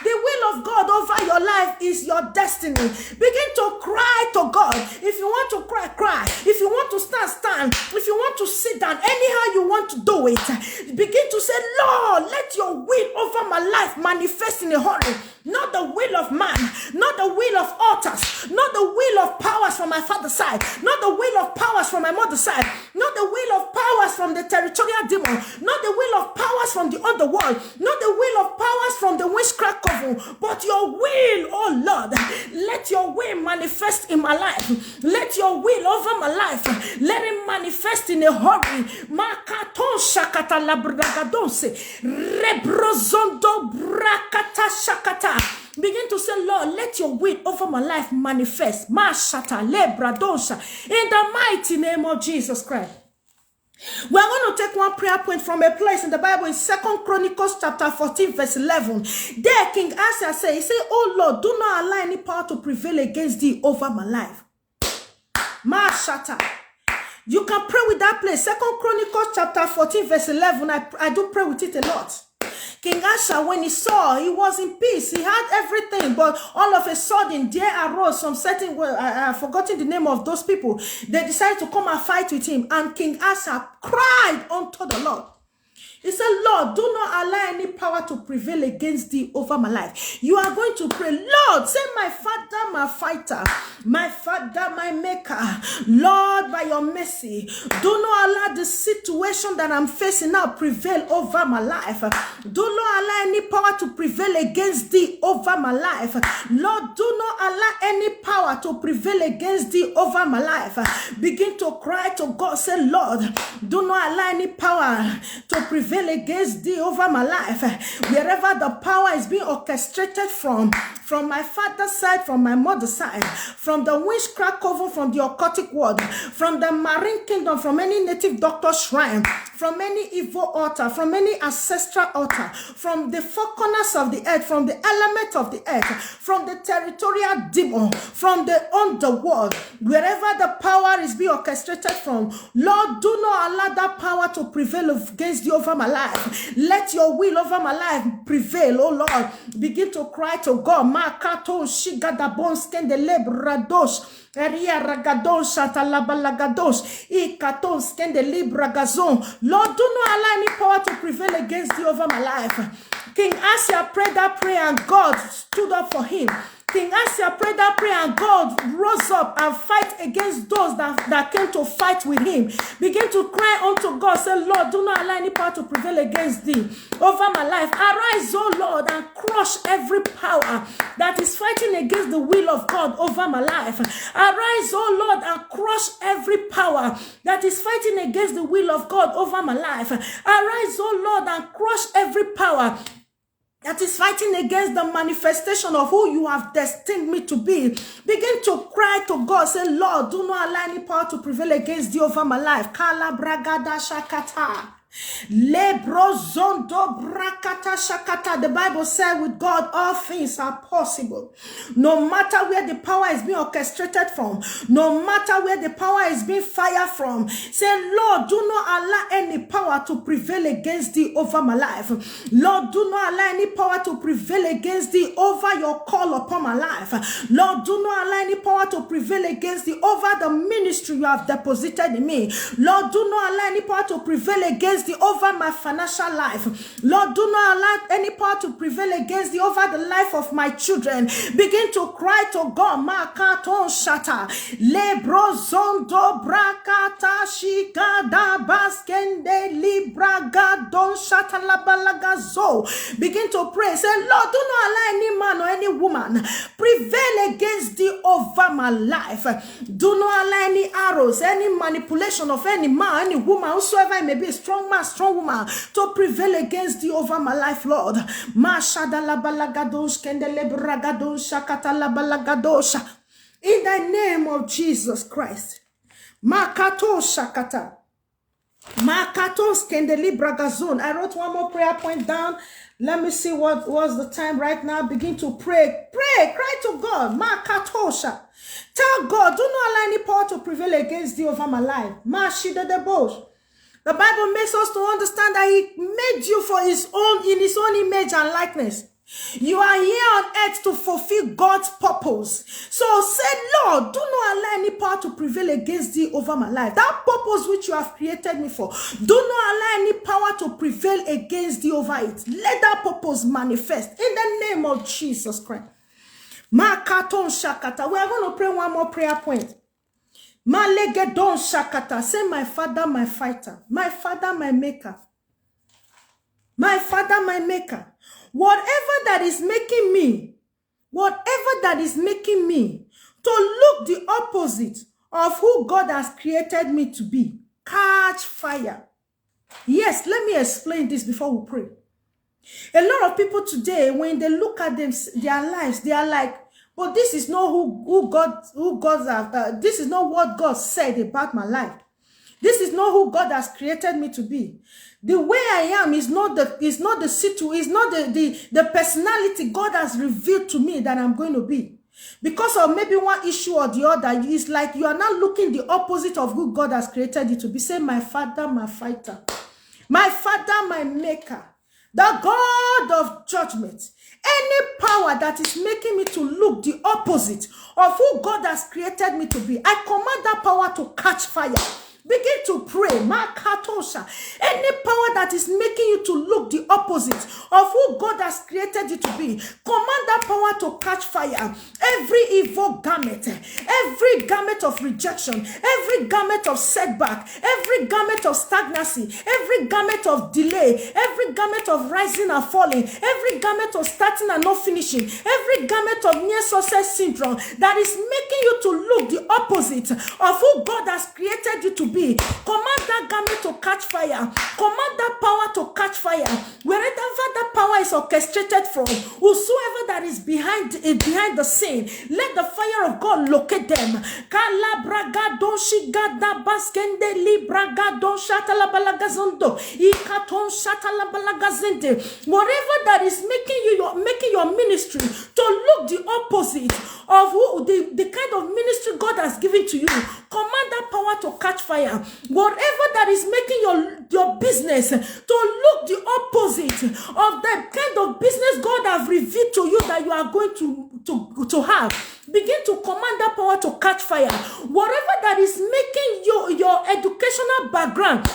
The will of God over your life is your destiny. Begin to cry to God. If you want to cry, cry. If you want to stand, stand. If you want to sit down, anyhow you want to do it, begin to say, Lord, let your will over my life manifest in a hurry. Not the will of man, not the will of altars, not the will of powers from my father's side, not the will of powers from my mother's side, not the will of powers from the territorial demon, not the will of powers from the underworld, not the will of powers from the witchcraft coven, but your will, oh Lord, let your will manifest in my life. Let your will over my life, let it manifest in a hurry. Makaton shakata labragadonse, rebrozondo brakata shakata. Begin to say, Lord, let your will over my life manifest. Mashata lebradosha. In the mighty name of Jesus Christ. We are going to take one prayer point from a place in the Bible in 2 Chronicles chapter 14 verse 11. There King Asa said, he said, oh Lord, do not allow any power to prevail against thee over my life. Mashata. You can pray with that place. 2 Chronicles chapter 14 verse 11. I do pray with it a lot. King Asa, when he saw, he was in peace. He had everything, but all of a sudden, there arose some certain, I've forgotten the name of those people. They decided to come and fight with him. And King Asa cried unto the Lord. He said, Lord, do not allow any power to prevail against thee over my life. You are going to pray, Lord, say, my Father, my fighter, my Father, my maker. Lord, by your mercy, do not allow the situation that I'm facing now prevail over my life. Do not allow any power to prevail against thee over my life. Lord, do not allow any power to prevail against thee over my life. Begin to cry to God. Say, Lord, do not allow any power to prevail against thee over my life. Wherever the power is being orchestrated from my father's side, from my mother's side, from the witchcraft coven, from the occultic world, from the marine kingdom, from any native doctor shrine, from any evil altar, from any ancestral altar, from the four corners of the earth, from the element of the earth, from the territorial demon, from the underworld, wherever the power is being orchestrated from, Lord, do not allow that power to prevail against you over my life. Let your will over my life prevail, oh Lord. Begin to cry to God. Makato shigadabon skendele bradosh. Eria ragados atalabalagados ikatos skendele bragazon. Lord, do not allow any power to prevail against you over my life. King Asa prayed that prayer and God stood up for him. King Asa prayed that prayer and God rose up and fight against those that came to fight with him. Begin to cry unto God. Say, Lord, do not allow any power to prevail against thee over my life. Arise, O Lord, and crush every power that is fighting against the will of God over my life. Arise, O Lord, and crush every power that is fighting against the will of God over my life. Arise, O Lord, and crush every power that is fighting against the manifestation of who you have destined me to be. Begin to cry to God. Say, Lord, do not allow any power to prevail against thee over my life. Kala bragada shakata. Lebrozondo brakata shakata. The Bible said with God all things are possible. No matter where the power is being orchestrated from, no matter where the power is being fired from, say, Lord, do not allow any power to prevail against thee over my life. Lord, do not allow any power to prevail against thee over your call upon my life. Lord, do not allow any power to prevail against thee over the ministry you have deposited in me. Lord, do not allow any power to prevail against thee over my financial life. Lord, do not allow any power to prevail against thee over the life of my children. Begin to cry to God. Makaton shata lebrozondo brakata shikada baskende libraga don shata labalagazo. Begin to pray. Say, Lord, do not allow any man or any woman prevail against thee over my life. Do not allow any arrows, any manipulation of any man, any woman, whosoever it may be, strong man, strong woman, to prevail against thee over my life, Lord. In the name of Jesus Christ. Makato shakata. Makatos kendeli bragazon. I wrote one more prayer point down. Let me see what was the time right now. Begin to pray. Pray. Cry to God. Makatosha. Tell God, do not allow any power to prevail against thee over my life. Mashida de bosh. The Bible makes us to understand that he made you for his own, in his own image and likeness. You are here on earth to fulfill God's purpose. So say, Lord, do not allow any power to prevail against thee over my life. That purpose which you have created me for, do not allow any power to prevail against thee over it. Let that purpose manifest in the name of Jesus Christ. Makaton shakata. We are going to pray one more prayer point. Malegedon shakata. Say, my Father, my fighter. My Father, my maker. My Father, my maker. Whatever that is making me to look the opposite of who God has created me to be, catch fire. Yes, let me explain this before we pray. A lot of people today, when they look at their lives, they are like, but this is not this is not what God said about my life. This is not who God has created me to be. The way I am is not the personality God has revealed to me that I'm going to be. Because of maybe one issue or the other, it's like you are now looking the opposite of who God has created you to be. Say, my Father, my fighter. My Father, my maker. The God of judgment. Any power that is making me to look the opposite of who God has created me to be, I command that power to catch fire. Begin to pray. Makatosha. Any power that is making you to look the opposite of who God has created you to be, command that power to catch fire. Every evil garment, every garment of rejection, every garment of setback, every garment of stagnancy, every garment of delay, every garment of rising and falling, every garment of starting and not finishing, every garment of near success syndrome that is making you to look the opposite of who God has created you to be, command that garment to catch fire. Command that power to catch fire. Wherever that power is orchestrated from, whosoever that is behind the scene, let the fire of God locate them. Whatever that is making your ministry to look the opposite of who the kind of ministry God has given to you, command that power to catch fire. Whatever that is making your business to look the opposite of the kind of business God has revealed to you that you are going to have, begin to command that power to catch fire. Whatever that is making your educational background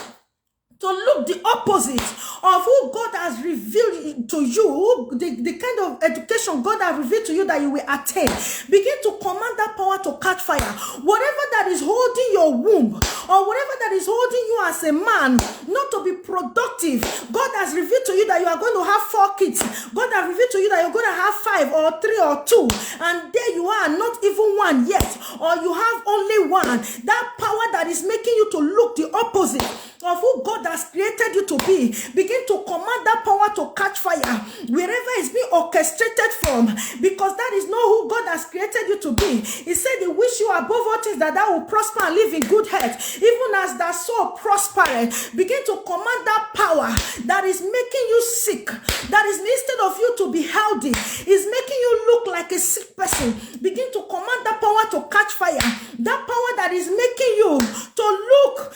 to look the opposite of who God has revealed to you, the kind of education God has revealed to you that you will attain, begin to command that power to catch fire. Whatever that is holding your womb, or whatever that is holding you as a man not to be productive, God has revealed to you that you are going to have 4 kids. God has revealed to you that you're going to have 5 or 3 or 2, and there you are, not even 1 yet, or you have only 1. That power that is making you to look the opposite of who God has created you to be, begin to command that power to catch fire wherever it's being orchestrated from, because that is not who God has created you to be. He said he wish you above all things that thou will prosper and live in good health, even as thy soul prospereth. Begin to command that power that is making you sick, that is, instead of you to be healthy, is making you look like a sick person. Begin to command that power to catch fire. That power that is making you to look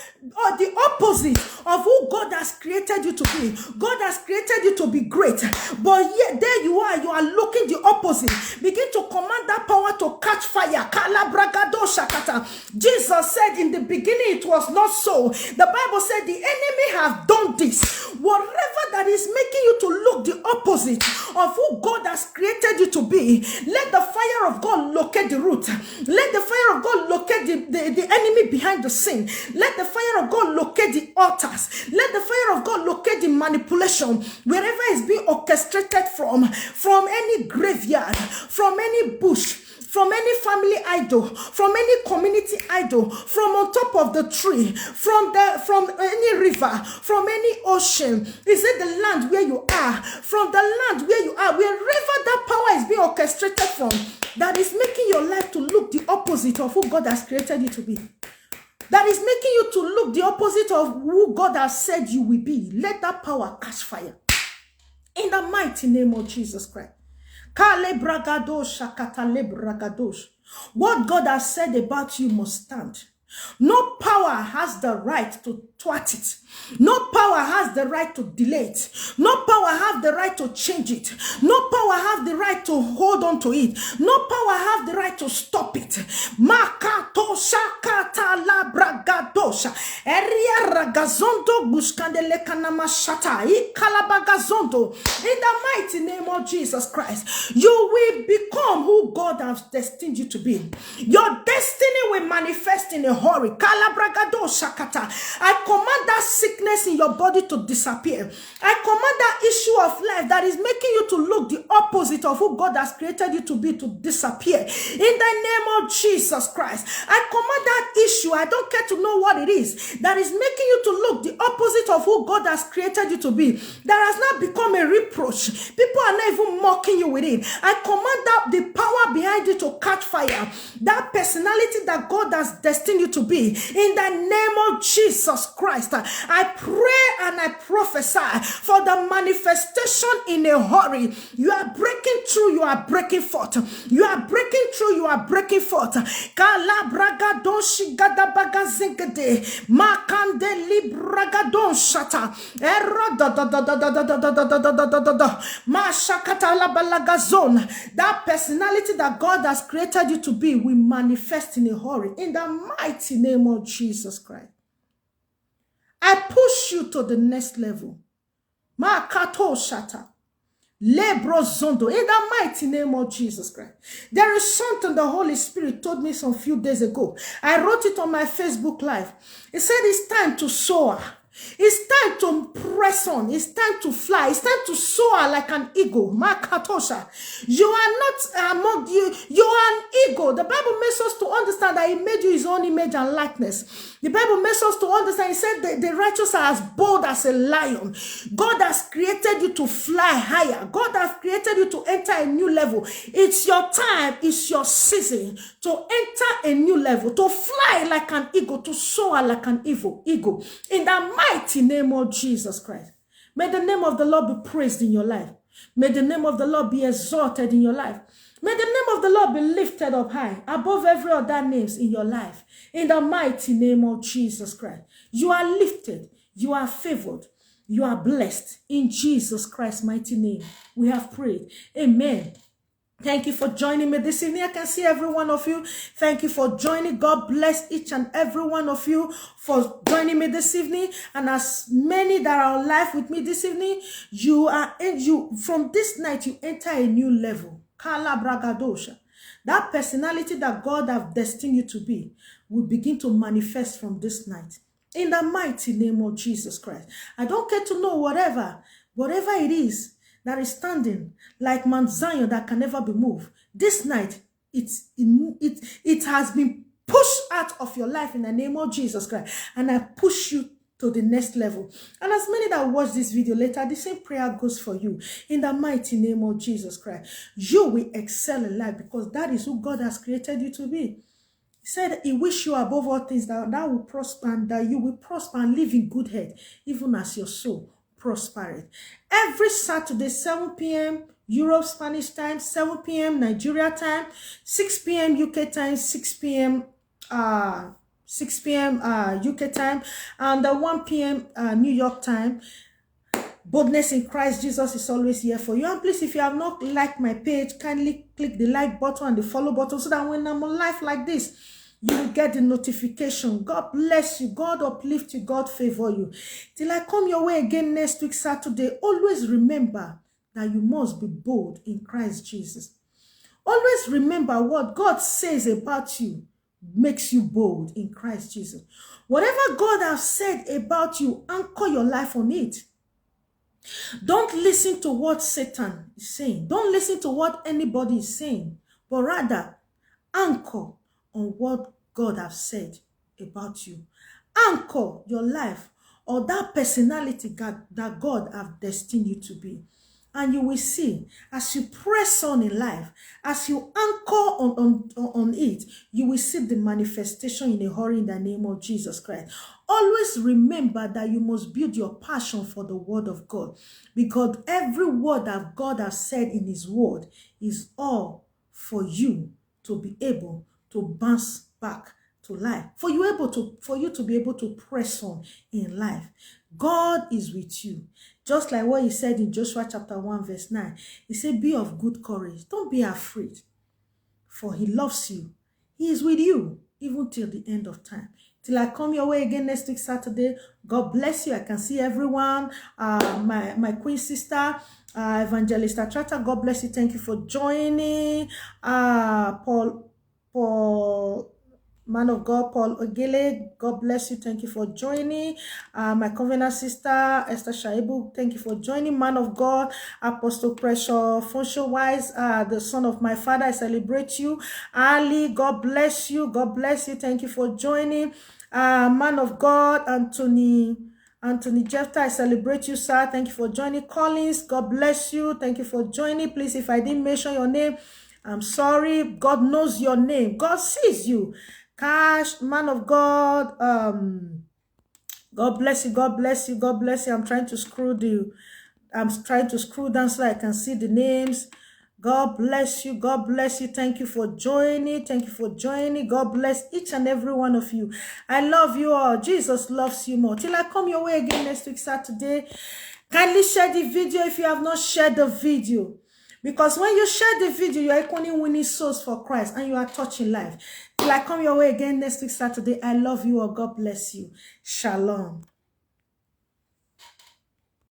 the opposite of who God has created you to be. God has created you to be great, but yet there you are looking the opposite. Begin to command that power to catch fire. Jesus said in the beginning it was not so. The Bible said the enemy have done this. Whatever that is making you to look the opposite of who God has created you to be, let the fire of God locate the root. Let the fire of God locate the enemy behind the scene. Let the fire of God locate the altars. Let the fire of God locate the manipulation wherever it's being orchestrated from any graveyard, from any bush, from any family idol, from any community idol, from on top of the tree, from any river, from any ocean. Is it the land where you are? From the land where you are, wherever that power is being orchestrated from, that is making your life to look the opposite of who God has created you to be, that is making you to look the opposite of who God has said you will be, let that power catch fire. In the mighty name of Jesus Christ. What God has said about you must stand. No power has the right to thwart it. No power has the right to delay it. No power has the right to change it. No power has the right to hold on to it. No power has the right to stop it. Makatosha katala bragadosha eria ragazondo buskandele kanamashata ikalabagazondo. In the mighty name of Jesus Christ, you will become who God has destined you to be. Your destiny will manifest in a hurry. Kalabragadosha kata. I command that sickness in your body to disappear. I command that issue of life that is making you to look the opposite of who God has created you to be to disappear. In the name of Jesus Christ, I command that issue, I don't care to know what it is, that is making you to look the opposite of who God has created you to be, that has not become a reproach. People are not even mocking you with it. I command that the power behind it to catch fire. That personality that God has destined you to be, in the name of Jesus Christ, I pray and I prophesy for the manifestation in a hurry. You are breaking through, you are breaking forth. You are breaking through, you are breaking forth. That personality that God has created you to be will manifest in a hurry in the mighty name of Jesus Christ. I push you to the next level. Makato shata. Lebrozondo. In the mighty name of Jesus Christ. There is something the Holy Spirit told me some few days ago. I wrote it on my Facebook Live. He said it's time to soar. It's time to press on. It's time to fly. It's time to soar like an eagle. Makatosha. You are not among you. You are an eagle. The Bible makes us to understand that He made you His own image and likeness. The Bible makes us to understand. He said that the righteous are as bold as a lion. God has created you to fly higher. God has created you to enter a new level. It's your time. It's your season to enter a new level, to fly like an eagle, to soar like an eagle. In the mighty name of Jesus Christ. May the name of the Lord be praised in your life. May the name of the Lord be exalted in your life. May the name of the Lord be lifted up high above every other names in your life. In the mighty name of Jesus Christ. You are lifted. You are favored. You are blessed. In Jesus Christ's mighty name, we have prayed. Amen. Thank you for joining me this evening. I can see every one of you. Thank you for joining. God bless each and every one of you for joining me this evening. And as many that are alive with me this evening, from this night, you enter a new level. Kala bragadosha. That personality that God has destined you to be will begin to manifest from this night. In the mighty name of Jesus Christ. I don't care to know whatever it is that is standing like Mount Zion that can never be moved. This night, it has been pushed out of your life in the name of Jesus Christ. And I push you to the next level. And as many that watch this video later, the same prayer goes for you. In the mighty name of Jesus Christ. You will excel in life because that is who God has created you to be. He said He wishes you above all things that will prosper and that you will prosper and live in good health, even as your soul prospereth. Every Saturday, 7 p.m. Europe Spanish time, 7 p.m. Nigeria time, 6 p.m. UK time, 6 p.m. UK time, and 1 p.m. New York time. Boldness in Christ Jesus is always here for you. And please, if you have not liked my page, kindly click the like button and the follow button so that when I'm on live like this, you will get the notification. God bless you. God uplift you. God favor you. Till I come your way again next week, Saturday, always remember that you must be bold in Christ Jesus. Always remember what God says about you makes you bold in Christ Jesus. Whatever God has said about you, anchor your life on it. Don't listen to what Satan is saying. Don't listen to what anybody is saying, but rather anchor on what God has said about you. Anchor your life or that personality that God has destined you to be. And you will see, as you press on in life, as you anchor on it, you will see the manifestation in a hurry in the name of Jesus Christ. Always remember that you must build your passion for the word of God, because every word that God has said in His word is all for you to be able to bounce back to life, for you to be able to press on in life. God is with you. Just like what He said in Joshua chapter 1 verse 9. He said, be of good courage. Don't be afraid, for He loves you. He is with you even till the end of time. Till I come your way again next week, Saturday. God bless you. I can see everyone. My queen sister, Evangelist Atrata, God bless you. Thank you for joining. Paul, man of God, Paul Ogele, God bless you. Thank you for joining. My covenant sister, Esther Shaibu, thank you for joining. Man of God, Apostle Pressure, Fonsho Wise, the son of my father, I celebrate you. Ali, God bless you. God bless you. Thank you for joining. Man of God, Anthony Jephthah, I celebrate you, sir. Thank you for joining. Collins, God bless you. Thank you for joining. Please, if I didn't mention your name, I'm sorry. God knows your name. God sees you. Cash, man of God, God bless you, God bless you, God bless you. I'm trying to scroll down so I can see the names. God bless you, God bless you. Thank you for joining. Thank you for joining. God bless each and every one of you. I love you all. Jesus loves you more. Till I come your way again next week, Saturday, kindly share the video if you have not shared the video. Because when you share the video, you are equally winning souls for Christ and you are touching life. Till I come your way again next week, Saturday, I love you all. God bless you. Shalom.